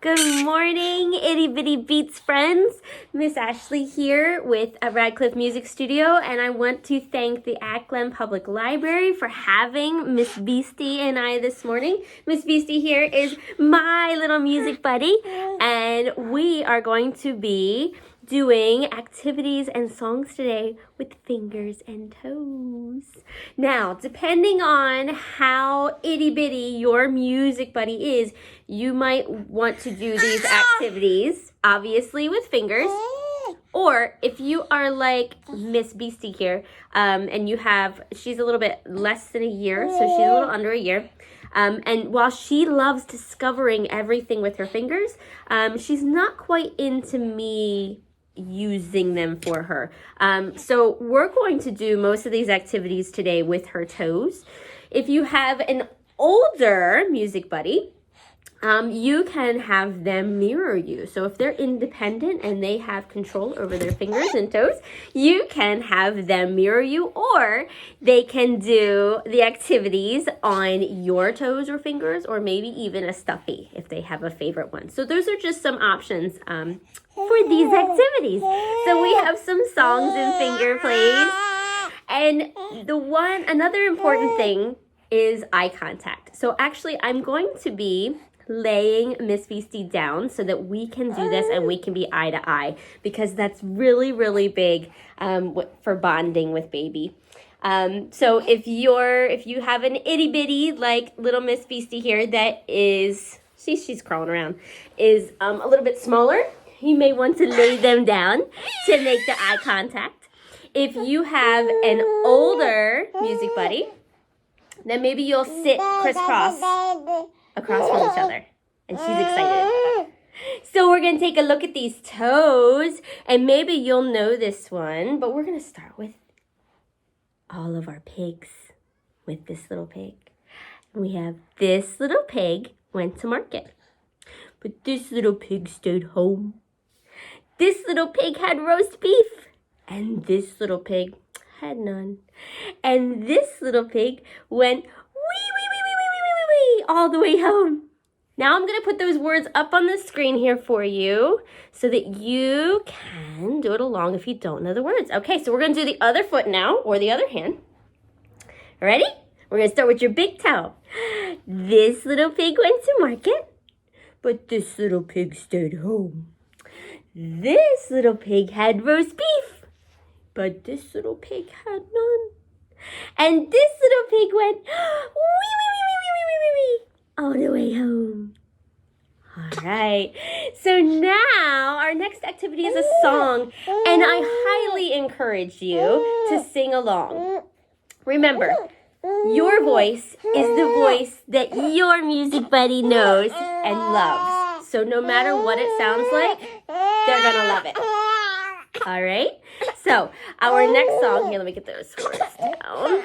Good morning, Itty Bitty Beats friends. Miss Ashley here with Atglen Music Studio, and I want to thank the Atglen Public Library for having Miss Beastie and I this morning. Miss Beastie here is my little music buddy, and we are going to be doing activities and songs today with fingers and toes. Now, depending on how itty bitty your music buddy is, you might want to do these activities, obviously with fingers, or if you are like Miss Beastie here, and she's a little bit less than a year, so she's a little under a year, and while she loves discovering everything with her fingers, she's not quite into me using them for her. So we're going to do most of these activities today with her toes. If you have an older music buddy, you can have them mirror you. So if they're independent and they have control over their fingers and toes, you can have them mirror you, or they can do the activities on your toes or fingers, or maybe even a stuffy if they have a favorite one. So those are just some options for these activities. So we have some songs and finger plays. And another important thing is eye contact. So actually I'm going to be laying Miss Beastie down so that we can do this and we can be eye to eye, because that's really, really big for bonding with baby. So if you have an itty bitty like little Miss Beastie here that is, she's crawling around, is a little bit smaller, you may want to lay them down to make the eye contact. If you have an older music buddy, then maybe you'll sit crisscross across from each other, and she's excited. So we're going to take a look at these toes, and maybe you'll know this one, but we're going to start with all of our pigs, with this little pig. And we have this little pig went to market, but this little pig stayed home. This little pig had roast beef, and this little pig had none. And this little pig went wee all the way home. Now I'm going to put those words up on the screen here for you so that you can do it along if you don't know the words. Okay, so we're going to do the other foot now, or the other hand. Ready? We're going to start with your big toe. This little pig went to market, but this little pig stayed home. This little pig had roast beef, but this little pig had none. And this little pig went wee all the way home. All right. So now our next activity is a song, and I highly encourage you to sing along. Remember, your voice is the voice that your music buddy knows and loves. So no matter what it sounds like, they're going to love it. All right? So our next song, here, let me get those words down.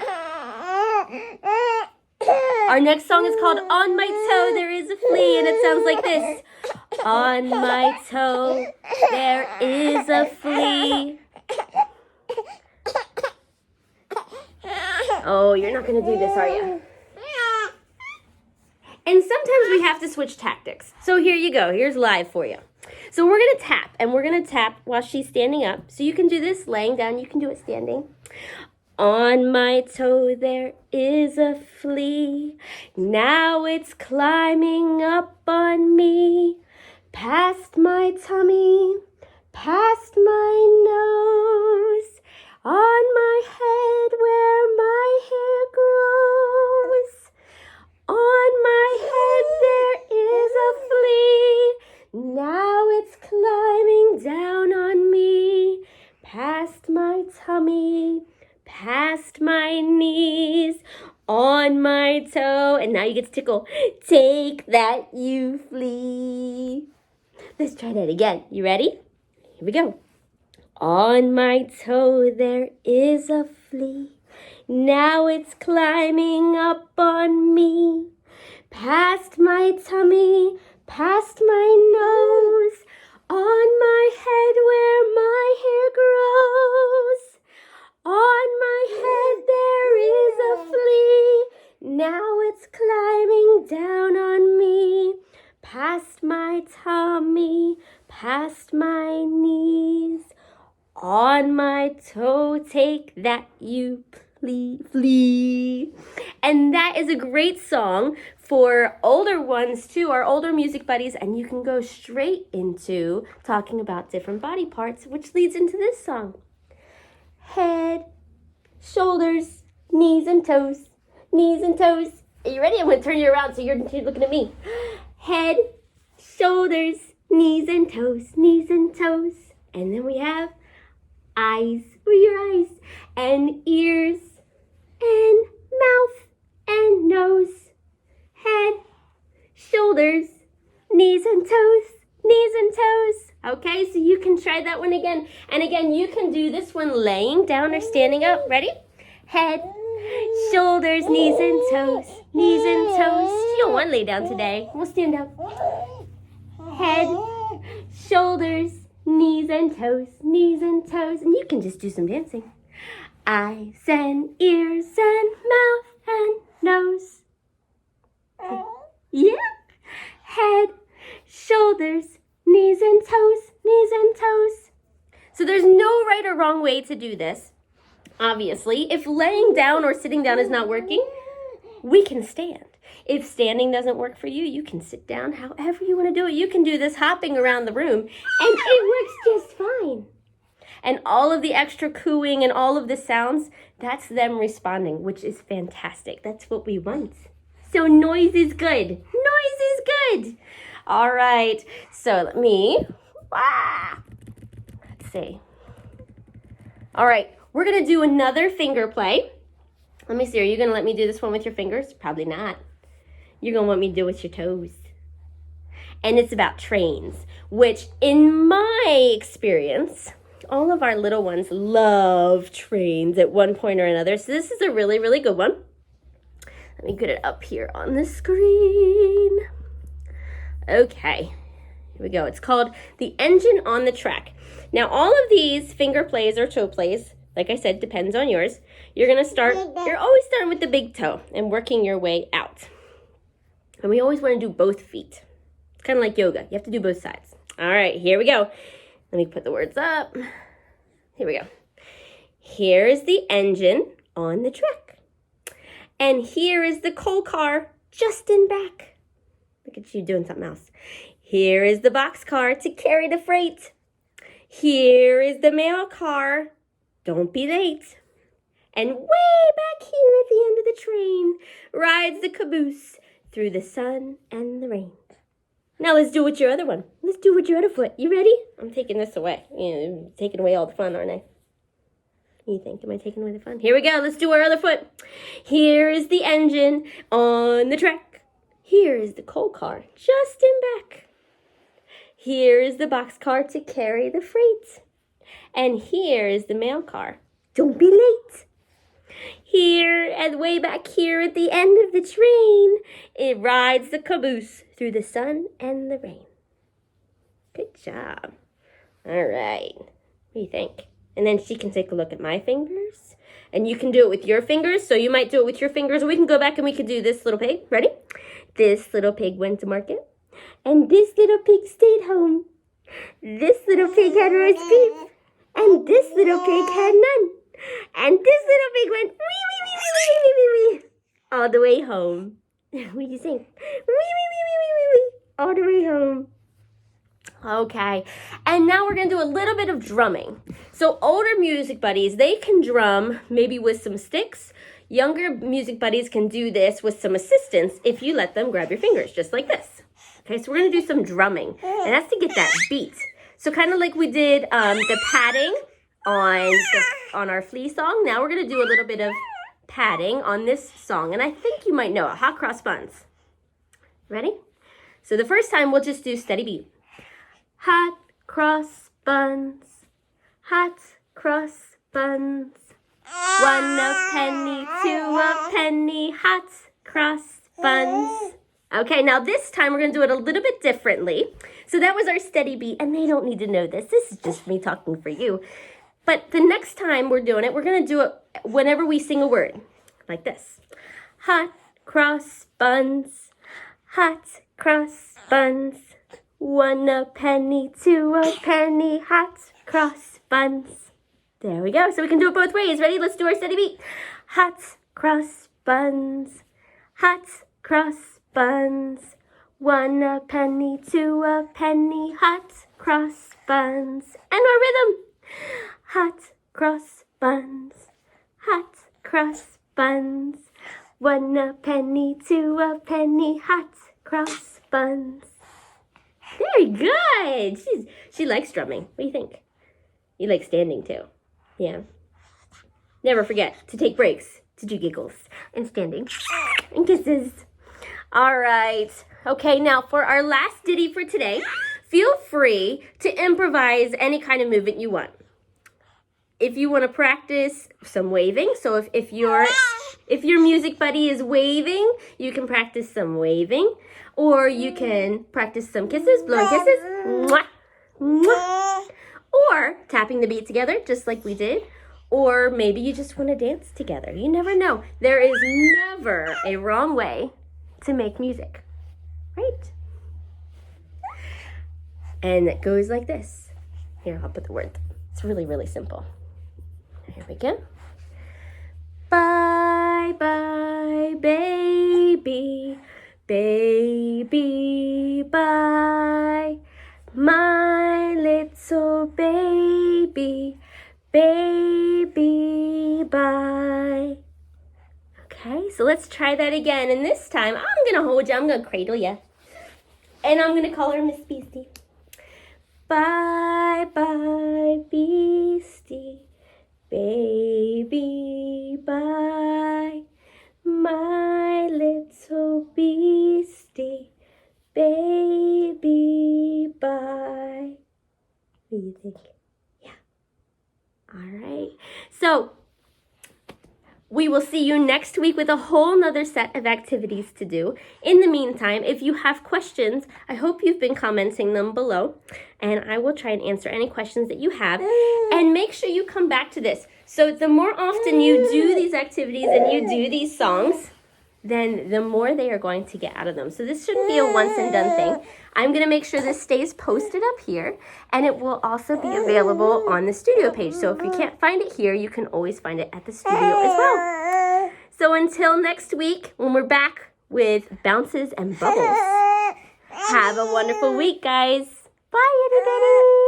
Our next song is called On My Toe There Is a Flea, and it sounds like this. On my toe there is a flea. Oh, you're not going to do this, are you? And sometimes we have to switch tactics. So here you go. Here's live for you. So we're going to tap, and we're going to tap while she's standing up. So you can do this laying down. You can do it standing. On my toe there is a flea. Now it's climbing up on me. Past my tummy, past my nose. On my head where my hair grows. On my head there is a flea. Now it's climbing down on me. Past my tummy, past my knees, on my toe. And now you get to tickle. Take that, you flea. Let's try that again. You ready? Here we go. On my toe there is a flea. Now it's climbing up on me. Past my tummy, past my nose. On my head where my hair grows. On my head there is a flea. Now it's climbing down on me. past my tummy, past my knees, on my toe, take that you Flea. And that is a great song for older ones too, our older music buddies, and you can go straight into talking about different body parts, which leads into this song. Head, shoulders, knees and toes, knees and toes. Are you ready? I'm going to turn you around so you're looking at me. Head, shoulders, knees and toes, knees and toes. And then we have eyes, where are your eyes? And ears, and mouth, and nose. Head, shoulders, knees and toes, knees and toes. Okay, so you can try that one again. And again, you can do this one laying down or standing up. Ready? Head, shoulders, knees and toes, knees and toes. You don't want to lay down today. We'll stand up. Head, shoulders, knees and toes, knees and toes. And you can just do some dancing. Eyes and ears and mouth and nose. Yeah. Head, shoulders, knees and toes, knees and toes. So there's no right or wrong way to do this. Obviously, if laying down or sitting down is not working, we can stand. If standing doesn't work for you, you can sit down however you want to do it. You can do this hopping around the room, and it works just fine. And all of the extra cooing and all of the sounds, that's them responding, which is fantastic. That's what we want. So noise is good. Noise is good. All right. So let's see. All right. We're going to do another finger play. Let me see. Are you going to let me do this one with your fingers? Probably not. You're going to want me to do it with your toes. And it's about trains, which in my experience, all of our little ones love trains at one point or another. So this is a really, really good one. Let me get it up here on the screen. Okay, here we go. It's called The Engine on the Track. Now, all of these finger plays or toe plays, like I said, depends on yours. You're always starting with the big toe and working your way out. And we always want to do both feet. It's kind of like yoga. You have to do both sides. All right, here we go. Let me put the words up. Here we go. Here is the engine on the track. And here is the coal car just in back. Look at you doing something else. Here is the boxcar to carry the freight. Here is the mail car. Don't be late. And way back here at the end of the train rides the caboose through the sun and the rain. Now let's do it with your other one. Let's do it with your other foot. You ready? I'm taking this away. Taking away all the fun, aren't I? You think, am I taking away the fun? Here we go. Let's do our other foot. Here is the engine on the track. Here is the coal car just in back. Here is the boxcar to carry the freight. And here is the mail car. Don't be late. Here, and way back here at the end of the train, it rides the caboose through the sun and the rain. Good job. All right. What do you think? And then she can take a look at my fingers. And you can do it with your fingers. So you might do it with your fingers. Or we can go back and we can do this little pig. Ready? This little pig went to market. And this little pig stayed home. This little pig had roast beef. And this little pig had none. And this little pig went wee, wee, wee, wee, wee, wee, wee, wee, all the way home. What do you think? Wee, wee, wee, wee, wee, wee, wee, all the way home. Okay, and now we're going to do a little bit of drumming. So older music buddies, they can drum maybe with some sticks. Younger music buddies can do this with some assistance if you let them grab your fingers, just like this. Okay, so we're going to do some drumming, and that's to get that beat. So kind of like we did the padding on our Flea song. Now we're going to do a little bit of padding on this song, and I think you might know it. Hot Cross Buns. Ready? So the first time we'll just do steady beat. Hot cross buns, hot cross buns. 1 a penny, 2 a penny, hot cross buns. Okay, now this time we're going to do it a little bit differently. So that was our steady beat, and they don't need to know this. This is just me talking for you. But the next time we're doing it, we're going to do it whenever we sing a word, like this. Hot cross buns, hot cross buns. 1 a penny, 2 a penny, hot cross buns. There we go. So we can do it both ways. Ready? Let's do our steady beat. Hot cross buns. Hot cross buns. 1 a penny, 2 a penny, hot cross buns. And our rhythm. Hot cross buns. Hot cross buns. 1 a penny, 2 a penny, hot cross buns. Very good. She likes drumming. What do you think? You like standing too. Yeah. Never forget to take breaks to do giggles and standing and kisses. All right. Okay, now for our last ditty for today, feel free to improvise any kind of movement you want. If you want to practice some waving, so if your music buddy is waving, you can practice some waving, or you can practice some kisses, blowing kisses, mwah, mwah, or tapping the beat together, just like we did, or maybe you just want to dance together. You never know. There is never a wrong way to make music, right? And it goes like this. Here, I'll put the word. It's really, really simple. Here we go. Bye, bye, baby, baby, bye. My little baby, baby, bye. Okay, so let's try that again. And this time, I'm going to hold you. I'm going to cradle you. And I'm going to call her Miss Beastie. Bye, bye, Beastie. Baby, bye, my little beastie. Baby, bye. What do you think? Yeah. All right. So we will see you next week with a whole nother set of activities to do. In the meantime, if you have questions, I hope you've been commenting them below, and I will try and answer any questions that you have. And make sure you come back to this. So the more often you do these activities and you do these songs, then the more they are going to get out of them. So this shouldn't be a once and done thing. I'm going to make sure this stays posted up here, and it will also be available on the studio page. So if you can't find it here, you can always find it at the studio as well. So until next week, when we're back with bounces and bubbles, have a wonderful week, guys. Bye, everybody.